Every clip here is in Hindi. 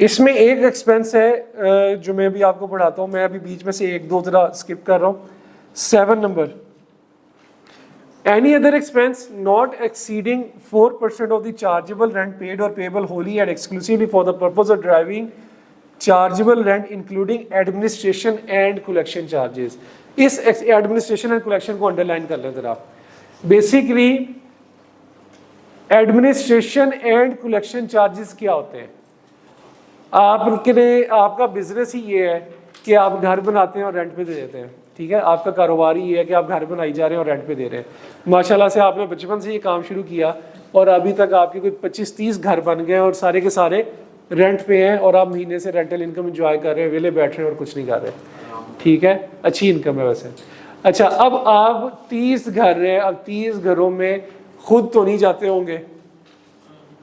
इसमें एक एक्सपेंस है जो मैं भी आपको पढ़ाता हूँ, मैं अभी बीच में से एक दो तरह स्किप कर रहा हूँ। 7 number, any other expense not exceeding 4% of the chargeable rent paid or payable wholly and exclusively for the purpose of driving chargeable rent including administration and collection charges. इस एडमिनिस्ट्रेशन एंड कलेक्शन को अंडरलाइन कर लें जरा। Basically administration and collection charges क्या होते हैं? आपका बिजनेस ही ये है कि आप घर बनाते हैं और रेंट पे दे देते हैं, ठीक है। आपका कारोबार ही ये है कि आप घर बनाई जा रहे हैं और रेंट पे दे रहे हैं। माशाल्लाह से आपने बचपन से ये काम शुरू किया और अभी तक आपके कोई 25-30 घर बन गए और सारे के सारे रेंट पे हैं और आप महीने से रेंटल इनकम एंजॉय कर रहे हैं, वेले बैठ रहे हैं और कुछ नहीं कर रहे, ठीक है। अच्छी इनकम है वैसे। अच्छा, अब आप 30 घर हैं, अब 30 घरों में खुद तो नहीं जाते होंगे,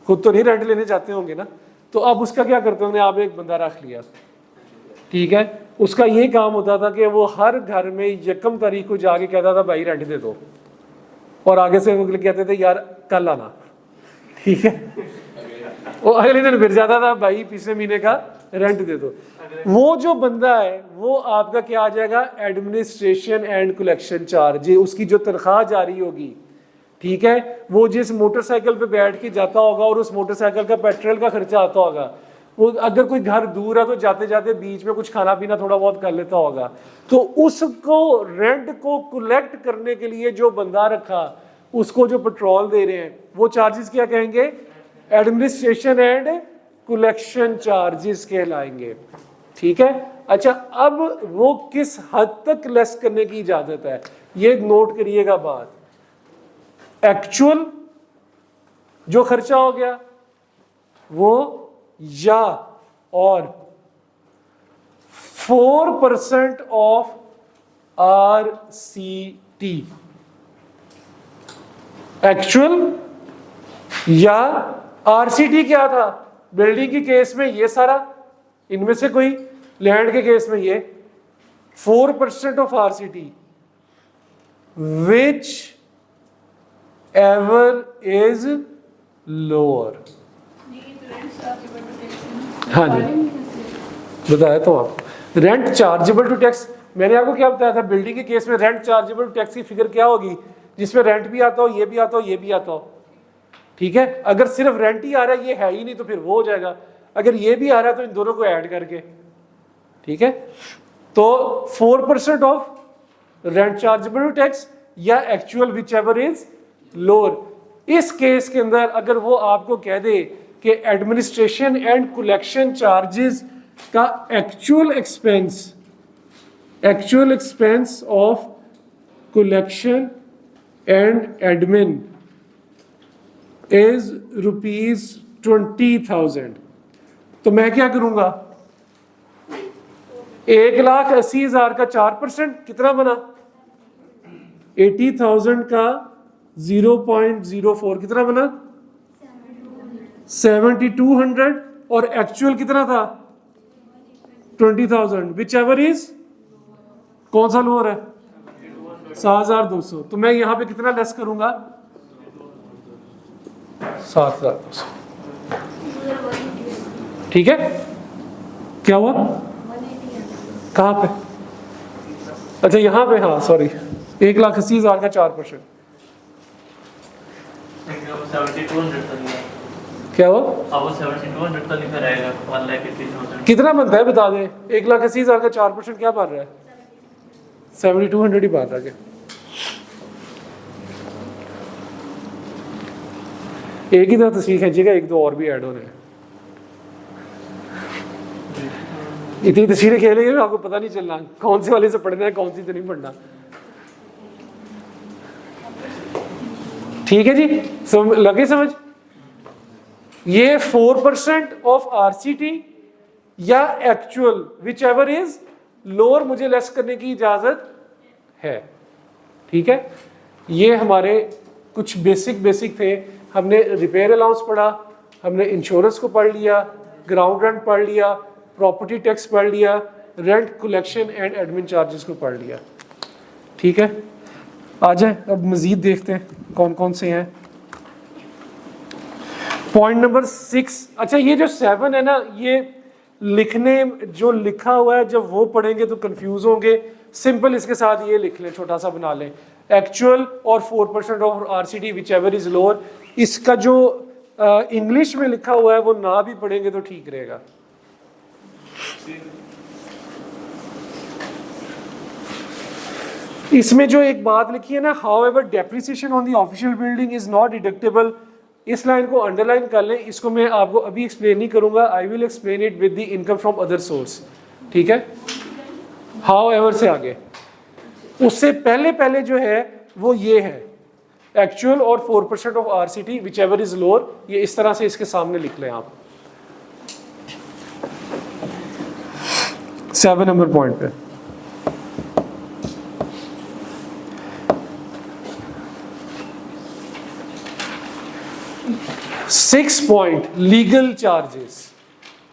खुद तो नहीं रेंट लेने जाते होंगे ना, तो अब उसका क्या करते होंगे? आप एक बंदा रख लिया, ठीक है। उसका ये काम होता था कि वो हर घर में यकम तारीख को जाके कहता था भाई रेंट दे दो, और आगे से वो कहते थे यार कल आना, ठीक है। वो अगले दिन फिर जाता था भाई पिछले महीने का रेंट दे दो। वो जो बंदा है वो आपका क्या आ जाएगा? एडमिनिस्ट्रेशन एंड कलेक्शन चार्ज, उसकी जो तनख्वाह जारी होगी, ठीक है। वो जिस मोटरसाइकिल पे बैठ के जाता होगा और उस मोटरसाइकिल का पेट्रोल का खर्चा आता होगा, वो अगर कोई घर दूर है तो जाते जाते बीच में कुछ खाना पीना थोड़ा बहुत कर लेता होगा, तो उसको रेंट को कलेक्ट करने के लिए जो बंदा रखा, उसको जो पेट्रोल दे रहे हैं, वो चार्जेस क्या कहेंगे? एडमिनिस्ट्रेशन एंड कलेक्शन चार्जेस कहलाएंगे, ठीक है। अच्छा, अब वो किस हद तक लेस करने की इजाजत है, ये नोट करिएगा बात। एक्चुअल जो खर्चा हो गया वो, या और 4% ऑफ RCT। एक्चुअल या RCT क्या था? बिल्डिंग के केस में ये सारा, इनमें से कोई, लैंड के केस में ये 4% of RCT which ever is lower. हाँ जी, बताया तो आप रेंट चार्जेबल टू टैक्स। मैंने आपको क्या बताया था? बिल्डिंग के केस में रेंट चार्जेबल टू टैक्स की फिगर क्या होगी? जिसमें रेंट भी आता हो, ये भी आता हो, ये भी आता हो, ठीक है। अगर सिर्फ रेंट ही आ रहा है, ये है ही नहीं, तो फिर वो हो जाएगा। अगर ये भी आ रहा है तो इन दोनों को ऐड करके, ठीक है। तो 4% of rent chargeable to tax या actual whichever is lower. इस केस के अंदर अगर वो आपको कह दे कि एडमिनिस्ट्रेशन एंड कलेक्शन चार्जेस का actual expense of collection and admin is ₹20,000, तो मैं क्या करूंगा? 1,80,000 का 4% कितना बना? 80,000 का 0.04 कितना बना? 7,200। और एक्चुअल कितना था? 20,000, विच एवर इज, कौन सा लोअर है? 7,200। तो मैं यहां पे कितना लेस करूंगा? 7,200, ठीक है। क्या हुआ? कहां पे? अच्छा यहां पे, हाँ सॉरी, 1,80,000 का 4%। क्या हुआ? कितना बनता है बता दें? 1,80,000 का 4% क्या बन रहा है? 7,200 ही बन रहा है। एक ही तरह तस्वीर खींचेगा, एक दो और भी ऐड हो रहे हैं। इतनी तस्वीरें खेलेंगे आपको पता नहीं चलना कौन से वाले से पढ़ना है, कौन सी से नहीं पढ़ना, ठीक है जी। लगे समझ? ये 4% ऑफ RCT या actual whichever is lower मुझे लेस करने की इजाजत है, ठीक है। ये हमारे कुछ बेसिक थे। हमने रिपेयर अलाउंस पढ़ा, हमने इंश्योरेंस को पढ़ लिया, ग्राउंड रेंट पढ़ लिया, प्रॉपर्टी टैक्स पढ़ लिया, rent collection and admin charges को पढ़ लिया, ठीक है। आ जाए अब मजीद देखते हैं कौन कौन से हैं। पॉइंट नंबर 6, अच्छा ये जो 7 है ना, ये लिखने जो लिखा हुआ है जब वो पढ़ेंगे तो कंफ्यूज होंगे। सिंपल इसके साथ ये लिख लें, छोटा सा बना लें, एक्चुअल और 4% of RCD which ever is lower. इसका जो इंग्लिश में लिखा हुआ है वो ना भी पढ़ेंगे तो ठीक रहेगा। इसमें जो एक बात लिखी है ना, how ever depreciation on the official building is not deductible, इस लाइन को अंडरलाइन कर लें। इसको मैं आपको अभी एक्सप्लेन नहीं करूंगा, I will explain it with the income from other source, ठीक है। हाउ एवर से आगे, उससे पहले जो है वो ये है एक्चुअल और 4% of RCT whichever is lower, ये इस तरह से इसके सामने लिख लें आप 7 नंबर पॉइंट पे। Six point, legal charges.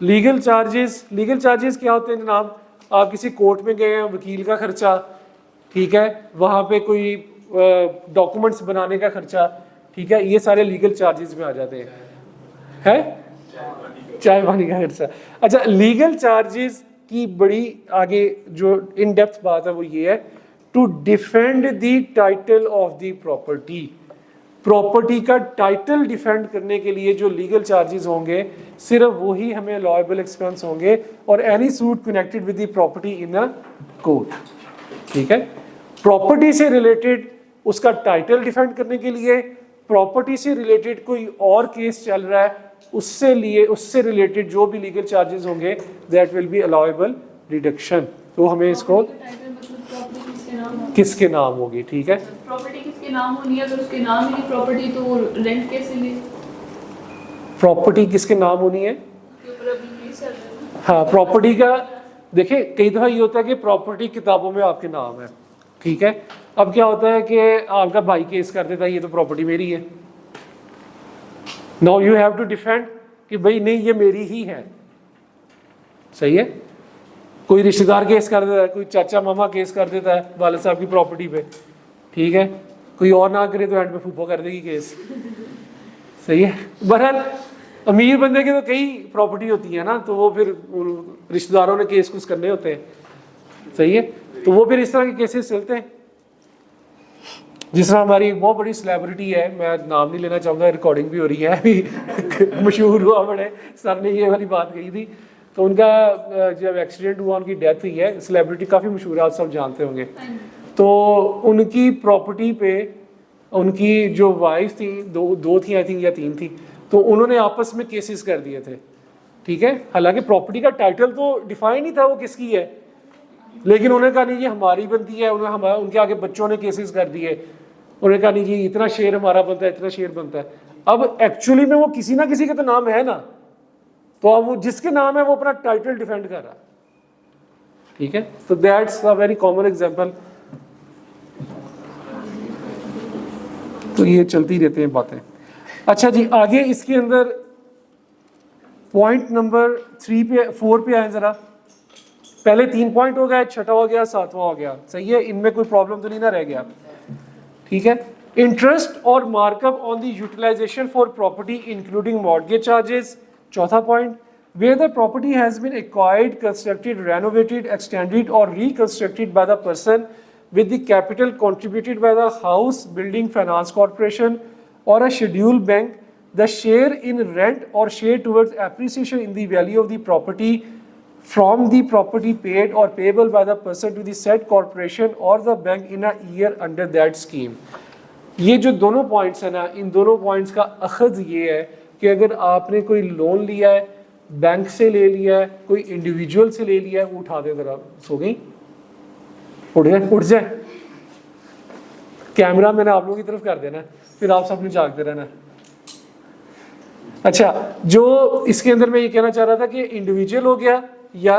Legal charges क्या होते हैं जनाब? आप किसी कोर्ट में गए हैं, वकील का खर्चा, ठीक है, वहां पे कोई डॉक्यूमेंट्स बनाने का खर्चा, ठीक है, ये सारे लीगल चार्जेस में आ जाते हैं। चाय पानी का खर्चा। अच्छा, लीगल चार्जेस की बड़ी आगे जो इन डेप्थ बात है वो ये है, to defend the title of the property. Property का टाइटल डिफेंड करने के लिए जो लीगल चार्जेस होंगे सिर्फ वही हमें लॉयबल एक्सपेंस होंगे, और any suit connected with the property in a court, ठीक है। प्रॉपर्टी से रिलेटेड उसका टाइटल डिफेंड करने के लिए, प्रॉपर्टी से रिलेटेड कोई और केस चल रहा है उससे रिलेटेड जो भी लीगल चार्जेस होंगे that will be allowable deduction. तो हमें इसको किसके नाम होगी, ठीक है, प्रॉपर्टी किसके नाम होनी है, अगर उसके नाम ही नहीं प्रॉपर्टी तो रेंट कैसे ले? प्रॉपर्टी किसके नाम होनी है? हाँ, प्रॉपर्टी का देखिए कई दफा ये होता है कि प्रॉपर्टी किताबों में आपके नाम है, ठीक है। अब क्या होता है कि आपका भाई केस कर देता है ये तो प्रॉपर्टी मेरी है, now you have to defend कि भाई नहीं ये मेरी ही है, सही है। कोई रिश्तेदार केस कर देता है, कोई चाचा मामा केस कर देता है वालिद साहब की प्रॉपर्टी पे, ठीक है, कोई और ना करे तो एंड पे फूफा कर देगी केस, सही है। बहरहाल अमीर बंदे के तो कई प्रॉपर्टी होती है ना, तो वो फिर रिश्तेदारों ने केस कुछ करने होते हैं, सही है, तो वो फिर इस तरह के केसेस चलते हैं। जिस तरह हमारी एक बहुत बड़ी सेलिब्रिटी है, मैं नाम नहीं लेना चाहूँगा, रिकॉर्डिंग भी हो रही है अभी मशहूर हुआ बड़े, सर ने ये वाली बात कही थी, तो उनका जब एक्सीडेंट हुआ, उनकी डेथ हुई है, सेलिब्रिटी काफ़ी मशहूर है, आप सब जानते होंगे। तो उनकी प्रॉपर्टी पे उनकी जो वाइफ थी, दो थी आई थिंक या 3 थी, तो उन्होंने आपस में केसेस कर दिए थे, ठीक है। हालांकि प्रॉपर्टी का टाइटल तो डिफाइन ही था वो किसकी है, लेकिन उन्होंने कहा नहीं ये हमारी बनती है, उनके आगे बच्चों ने केसेस कर दिए, उन्होंने कहा नहीं जी इतना शेयर हमारा बनता है, इतना शेयर बनता है। अब एक्चुअली में वो किसी ना किसी का तो नाम है ना, तो अब वो जिसके नाम है वो अपना टाइटल डिफेंड कर रहा है, ठीक है। तो that's a very common example. तो ये चलती रहते हैं बातें। अच्छा जी, आगे इसके अंदर पॉइंट नंबर 4 पे आए जरा। पहले 3 पॉइंट हो गया, छठा हो गया, 7वां हो गया, सही है। इनमें कोई प्रॉब्लम तो नहीं ना रह गया, ठीक है। इंटरेस्ट और markup on the utilisation for property including mortgage charges, चौथा point. Where the property has been acquired, constructed, renovated, extended or reconstructed by the person with the capital contributed by the House Building Finance Corporation or a scheduled bank, the share in rent or share towards appreciation in the value of the property from the property paid or payable by the person to the said corporation or the bank in a year under that scheme। ये जो दोनों पॉइंट्स है ना, इन दोनों पॉइंट्स का अखज़ ये है कि अगर आपने कोई लोन लिया है, बैंक से ले लिया है, कोई इंडिविजुअल से ले लिया है, वो उठा दे जरा, सो गई, उठ जाए। कैमरा मैंने आप लोगों की तरफ कर देना, फिर आप सबने जागते रहना। अच्छा, जो इसके अंदर मैं ये कहना चाह रहा था कि इंडिविजुअल हो गया या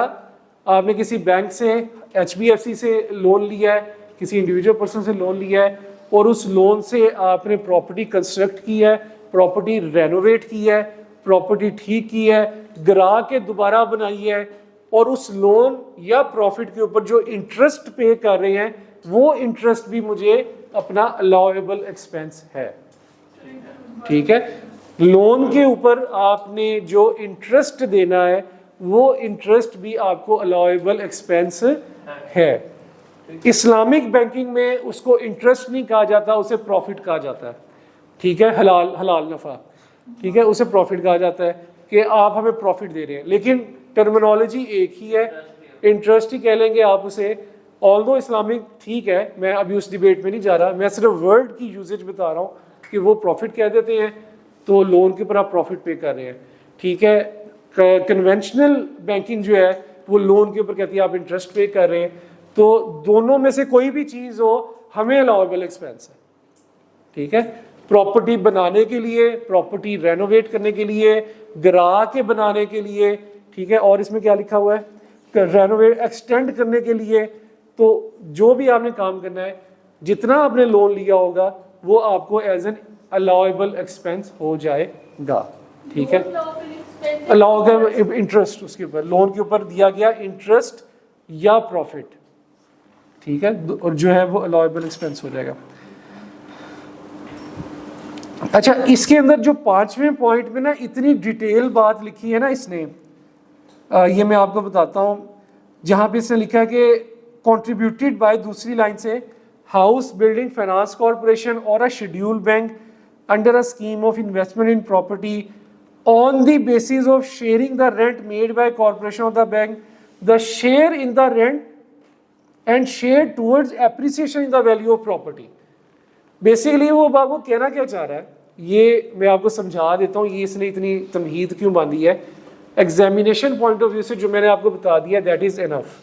आपने किसी बैंक से, HBFC से लोन लिया है, किसी इंडिविजुअल पर्सन से लोन लिया है और उस लोन से आपने प्रॉपर्टी कंस्ट्रक्ट की है, प्रॉपर्टी रेनोवेट की है, प्रॉपर्टी ठीक की है, गिरा के दोबारा बनाई है, और उस लोन या प्रॉफिट के ऊपर जो इंटरेस्ट पे कर रहे हैं वो इंटरेस्ट भी मुझे अपना अलाउएबल एक्सपेंस है, ठीक है। लोन के ऊपर आपने जो इंटरेस्ट देना है वो इंटरेस्ट भी आपको अलाउएबल एक्सपेंस है। इस्लामिक बैंकिंग में उसको इंटरेस्ट नहीं कहा जाता, उसे प्रॉफिट कहा जाता है। ठीक है, हलाल हलाल नफ़ा, ठीक है, उसे प्रॉफिट कहा जाता है कि आप हमें प्रॉफिट दे रहे हैं, लेकिन टर्मिनोलॉजी एक ही है, इंटरेस्ट ही कह लेंगे आप उसे। ऑल्दो इस्लामिक ठीक है, मैं अभी उस डिबेट में नहीं जा रहा, मैं सिर्फ वर्ड की यूजेज बता रहा हूँ कि वो प्रॉफिट कह देते हैं तो लोन के ऊपर आप प्रॉफिट पे कर रहे हैं। ठीक है, कन्वेंशनल बैंकिंग जो है वो लोन के ऊपर कहती है आप इंटरेस्ट पे कर रहे हैं। तो दोनों में से कोई भी चीज़ हो हमें अलाउएबल एक्सपेंस है। ठीक है, प्रॉपर्टी बनाने के लिए, प्रॉपर्टी रेनोवेट करने के लिए, गिरा के बनाने के लिए, ठीक है, और इसमें क्या लिखा हुआ है, रेनोवेट एक्सटेंड करने के लिए। तो जो भी आपने काम करना है, जितना आपने लोन लिया होगा वो आपको एज एन अलाउएबल एक्सपेंस हो जाएगा। ठीक है, अलाउएबल इंटरेस्ट उसके ऊपर, लोन के ऊपर दिया गया इंटरेस्ट या प्रॉफिट, ठीक है, और जो है वो अलाउएबल एक्सपेंस हो जाएगा। अच्छा, इसके अंदर जो 5वें पॉइंट में ना इतनी डिटेल बात लिखी है ना इसने, ये मैं आपको बताता हूँ। जहाँ पे इसने लिखा है कि कंट्रीब्यूटेड बाय, दूसरी लाइन से, हाउस बिल्डिंग फाइनेंस कॉर्पोरेशन और अ schedule bank under a scheme of investment in property on the basis of sharing the rent made by corporation of the bank, the share in the rent and share towards appreciation in the value of property. Basically वो बाबू कहना क्या चाह रहा है, ये मैं आपको समझा देता हूँ, ये इसने इतनी तमहीद क्यों बांधी है। एग्जामिनेशन पॉइंट ऑफ व्यू से जो मैंने आपको बता दिया दैट इज एनफ।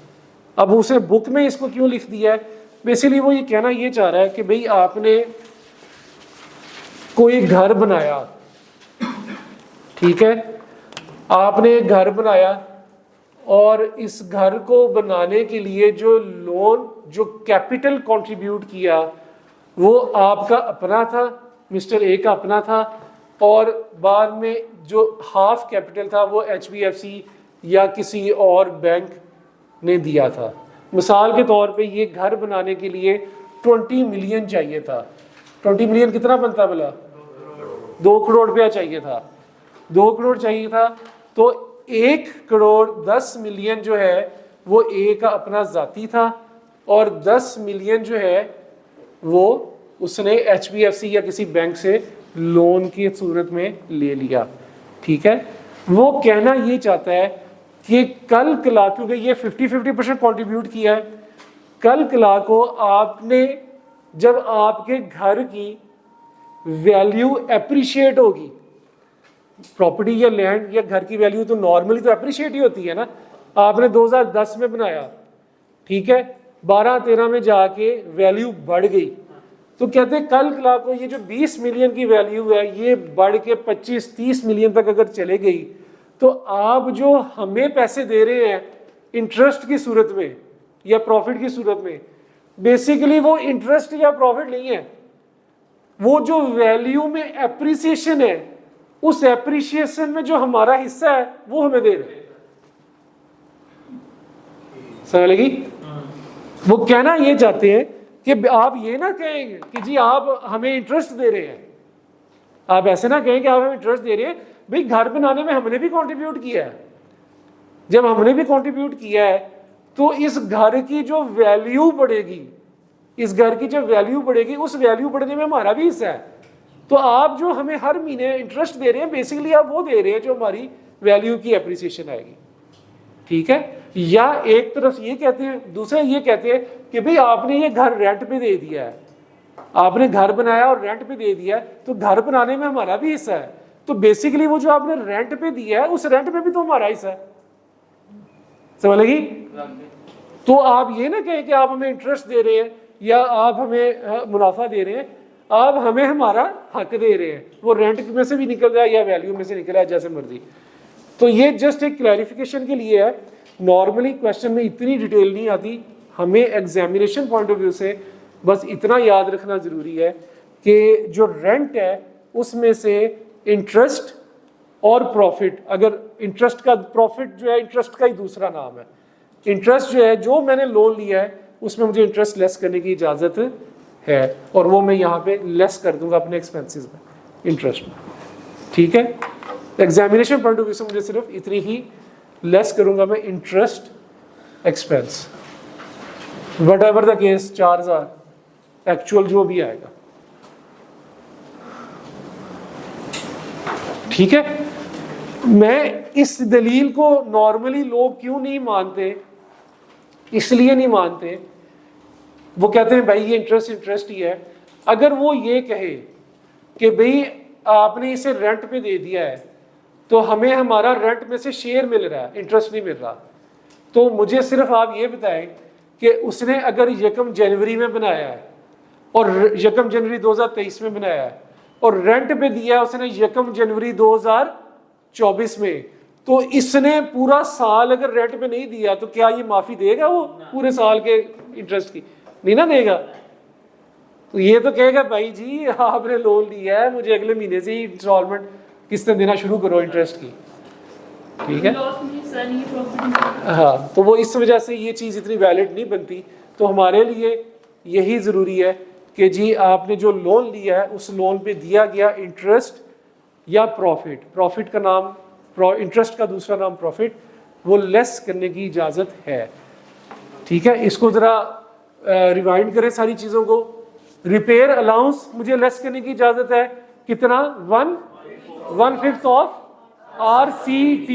अब उसे बुक में इसको क्यों लिख दिया है, बेसिकली वो ये कहना ये चाह रहा है कि भाई आपने कोई घर बनाया, ठीक है, आपने घर बनाया और इस घर को बनाने के लिए जो लोन, जो कैपिटल कंट्रीब्यूट किया वो आपका अपना था, मिस्टर ए का अपना था, और बाद में जो हाफ कैपिटल था वो HBFC या किसी और बैंक ने दिया था। मिसाल के तौर पे ये घर बनाने के लिए 20 मिलियन चाहिए था। 20 मिलियन कितना बनता भला, 2 करोड़ रुपया चाहिए था, 2 करोड़ चाहिए था। तो 1 करोड़ 10 मिलियन जो है वो ए का अपना जाती था, और 10 मिलियन जो है वो उसने HBFC या किसी बैंक से लोन की सूरत में ले लिया। ठीक है, वो कहना ये चाहता है कि कल कला, क्योंकि ये 50-50% कॉन्ट्रीब्यूट किया है, कल कला को आपने जब आपके घर की वैल्यू एप्रिशिएट होगी, प्रॉपर्टी या लैंड या घर की वैल्यू तो नॉर्मली तो एप्रिशिएट ही होती है ना। आपने 2010 में बनाया, ठीक है, 12-13 में जाके वैल्यू बढ़ गई, तो कहते हैं कल कला को ये जो 20 मिलियन की वैल्यू है ये बढ़ के 25-30 मिलियन तक अगर चले गई, तो आप जो हमें पैसे दे रहे हैं इंटरेस्ट की सूरत में या प्रॉफिट की सूरत में, बेसिकली वो इंटरेस्ट या प्रॉफिट नहीं है, वो जो वैल्यू में एप्रिसिएशन है, उस एप्रिसिएशन में जो हमारा हिस्सा है वो हमें दे रहे हैं। समझ लगी? वो कहना ये चाहते हैं कि आप ये ना कहेंगे कि जी आप हमें इंटरेस्ट दे रहे हैं, आप ऐसे ना कहें कि आप हमें इंटरेस्ट दे रहे हैं, भाई घर बनाने में हमने भी कंट्रीब्यूट किया है। जब हमने भी कंट्रीब्यूट किया है तो इस घर की जो वैल्यू बढ़ेगी, इस घर की जो वैल्यू बढ़ेगी, उस वैल्यू बढ़ने में हमारा भी हिस्सा है। तो आप जो हमें हर महीने इंटरेस्ट दे रहे हैं, बेसिकली आप वो दे रहे हैं जो हमारी वैल्यू की एप्रिसिएशन आएगी। ठीक है, या एक तरफ ये कहते हैं, दूसरा ये कहते हैं कि भाई आपने ये घर रेंट पे दे दिया है, आपने घर बनाया और रेंट पे दे दिया, तो घर बनाने में हमारा भी हिस्सा है। तो बेसिकली वो जो आपने रेंट पे दिया है उस रेंट पे भी तो हमारा हिस्सा है। समझ लगी? तो आप ये ना कहें कि आप हमें इंटरेस्ट दे रहे हैं या आप हमें मुनाफा दे रहे हैं, आप हमें हमारा हक दे रहे हैं, वो रेंट में से भी निकल जाए या वैल्यू में से निकल जाए, जैसे मर्जी। तो ये जस्ट एक क्लैरिफिकेशन के लिए है। नॉर्मली क्वेश्चन में इतनी डिटेल नहीं आती, हमें एग्जामिनेशन पॉइंट ऑफ व्यू से बस इतना याद रखना ज़रूरी है कि जो रेंट है उसमें से इंटरेस्ट और प्रॉफिट, अगर इंटरेस्ट का, प्रॉफिट जो है इंटरेस्ट का ही दूसरा नाम है, इंटरेस्ट जो है जो मैंने लोन लिया है उसमें मुझे इंटरेस्ट लेस करने की इजाज़त है, और वो मैं यहाँ पे लेस कर दूंगा अपने एक्सपेंसेस में, इंटरेस्ट में। ठीक है, एग्जामिनेशन पॉइंट ऑफ व्यू से मुझे सिर्फ इतनी ही लेस करूंगा मैं interest expense, what ever the case 4000 actual जो भी आएगा। ठीक है, मैं इस दलील को नॉर्मली लोग क्यों नहीं मानते, इसलिए नहीं मानते, वो कहते हैं भाई ये इंटरेस्ट ही है। अगर वो ये कहे कि भाई आपने इसे रेंट पे दे दिया है तो हमें हमारा रेंट में से शेयर मिल रहा है, इंटरेस्ट नहीं मिल रहा, तो मुझे सिर्फ आप ये बताएं कि उसने अगर यकम जनवरी में बनाया है और यकम जनवरी 2023 में बनाया है और रेंट पे दिया है उसने यकम जनवरी 2024 में, तो इसने पूरा साल अगर रेंट पे नहीं दिया तो क्या ये माफी देगा वो पूरे साल के इंटरेस्ट की? नहीं ना देगा। तो ये तो कहेगा भाई जी आपने लोन लिया है, मुझे अगले महीने से ही इंस्टॉलमेंट किस्तें देना शुरू करो इंटरेस्ट की। ठीक है, हाँ, तो वो इस वजह से ये चीज़ इतनी वैलिड नहीं बनती। तो हमारे लिए यही ज़रूरी है कि जी आपने जो लोन लिया है उस लोन पे दिया गया इंटरेस्ट या प्रॉफिट, प्रॉफिट का नाम इंटरेस्ट का दूसरा नाम प्रॉफिट, वो लेस करने की इजाज़त है। ठीक है, इसको ज़रा रिवाइंड करें सारी चीज़ों को। रिपेयर अलाउंस मुझे लेस करने की इजाज़त है, कितना? 1/5 ऑफ RCT।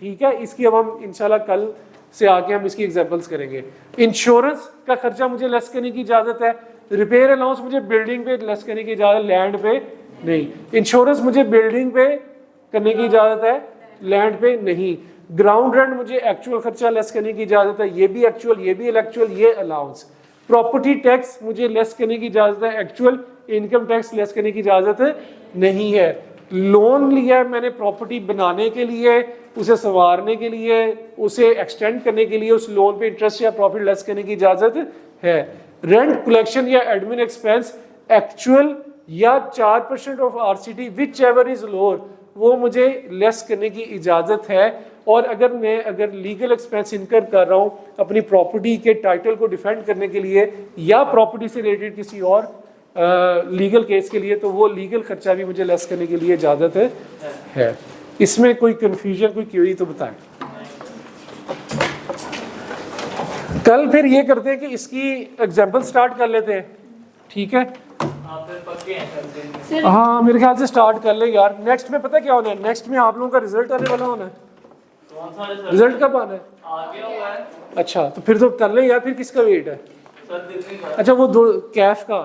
ठीक है, इसकी अब हम इंशाल्लाह कल से आके हम इसकी एग्जांपल्स करेंगे। इंश्योरेंस का खर्चा मुझे लेस करने की इजाज़त है। रिपेयर अलाउंस मुझे बिल्डिंग पे लेस करने की इजाज़त, लैंड पे नहीं। इंश्योरेंस मुझे बिल्डिंग पे करने की इजाज़त है, लैंड पे नहीं। ग्राउंड रेंट मुझे एक्चुअल खर्चा लेस करने की इजाज़त है, ये भी एक्चुअल, ये भी एक्चुअल, ये अलाउंस। प्रॉपर्टी टैक्स मुझे लेस करने की इजाज़त है, एक्चुअल। इनकम टैक्स लेस करने की इजाज़त नहीं है। लोन लिया है मैंने प्रॉपर्टी बनाने के लिए, उसे संवारने के लिए, उसे एक्सटेंड करने के लिए, उस लोन पे इंटरेस्ट या प्रॉफिट लेस करने की इजाज़त है। रेंट कलेक्शन या एडमिन एक्सपेंस एक्चुअल या 4% of RCT which ever is lower, वो मुझे लेस करने की इजाज़त है। और अगर लीगल एक्सपेंस इनकर कर रहा हूँ अपनी प्रॉपर्टी के टाइटल को डिफेंड करने के लिए या प्रॉपर्टी से रिलेटेड किसी और लीगल केस के लिए, तो वो लीगल खर्चा भी मुझे लेस करने के लिए इजाज़त है। इसमें कोई कन्फ्यूजन, कोई क्वेरी तो बताएं। कल फिर ये करते हैं कि इसकी एग्जांपल स्टार्ट कर लेते हैं। ठीक है, हाँ मेरे ख्याल से स्टार्ट कर ले यार। नेक्स्ट में पता क्या होना है, नेक्स्ट में आप लोगों का रिजल्ट आने वाला होना है। रिजल्ट कब आना है? आ गया हुआ है। अच्छा, तो फिर तो कर ले यार, फिर किसका वेट है? अच्छा, वो दो कैफ का